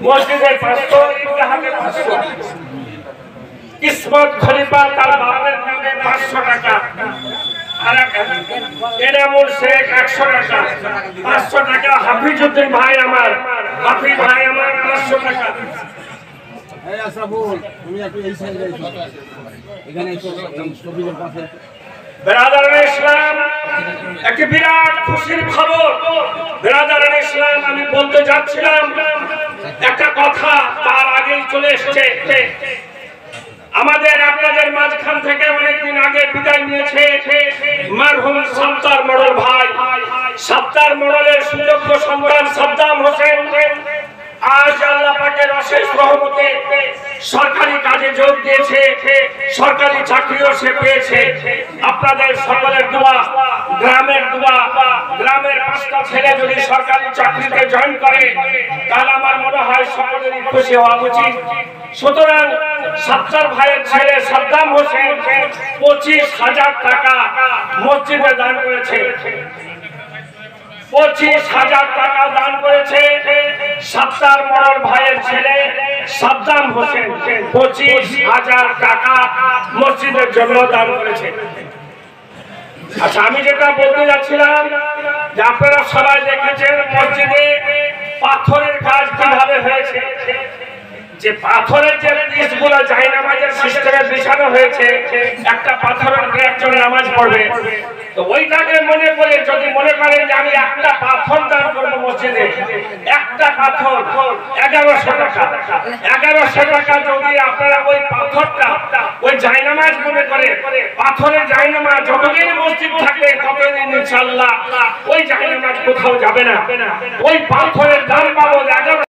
মসজিদের 500, ঈদগাহে 500, কিসমত খলিফা তার বাবার নামে 500 টাকা, আর এনামুল শেখ 100 টাকা, 500 টাকা হাফিজউদ্দিন ভাই আমার, হাফিজ ভাই আমার 500 টাকা। এই আশরাফুল, তুমি একটু এই সাইডে এসো, এখানে এসো, শফিকের পাশে। বেরাদারান ইসলাম, একটি বিরাট খুশির খবর। বেরাদারান ইসলাম, আমি বলতে যাচ্ছিলাম একটা কথা, তার আগেই চলে এসেছে। আমাদের আপনাদের মাঝখান থেকে অনেকদিন আগে বিদায় নিয়েছে মরহুম সাত্তার মোড়ল ভাই। সাত্তার মোড়লের সুযোগ্য সন্তান সাদ্দাম হোসেন আজ আল্লাহ পাকের অশেষ রহমতে সরকারি কাজে যোগ দিয়েছে, সরকারি চাকরিও সে পেয়েছে। আপনাদের সকলের দোয়া, গ্রামের দোয়া, গ্রামের 5টা ছেলে যদি সরকারি চাকরিতে জয়েন করে তাহলে আমার মনে হয় সকলেরই খুশি হওয়া উচিত। সুতরাং সাত্তার ভাইয়ের ছেলে সাদ্দাম হোসেন 25,000 টাকা মসজিদে দান করেছে। 25,000 টাকা দান করেছে সাত্তার মোড়ল ভাইয়ের ছেলে সাদ্দাম হোসেন। 25,000 টাকা মসজিদের জন্য দান করেছে। আচ্ছা, আমি যেটা বলতে যাচ্ছিলাম যে আপনারা সবাই দেখেছেন মসজিদে পাথরের কাজ কিভাবে হয়েছে। যে পাথরের যে পিসগুলো জায়নামাজের সিস্টেমে বিছানো হয়েছে, একটা পাথরের উপরে একজন নামাজ পড়বে, তো ওইটাকে মনে করে যদি মনে করেন যে আমি একটা পাথর দান করবো মসজিদে, একটা পাথর 1100 টাকা, 1100 টাকা যদি আপনারা ওই পাথরটা ওই জায়নামাজ মনে করে, পাথরের জায়নামাজ যতদিন মসজিদ থাকবে ততদিন ইনশাআল্লাহ ওই জায়নামাজ কোথাও যাবে না। ওই পাথরের দাম পাবো 1100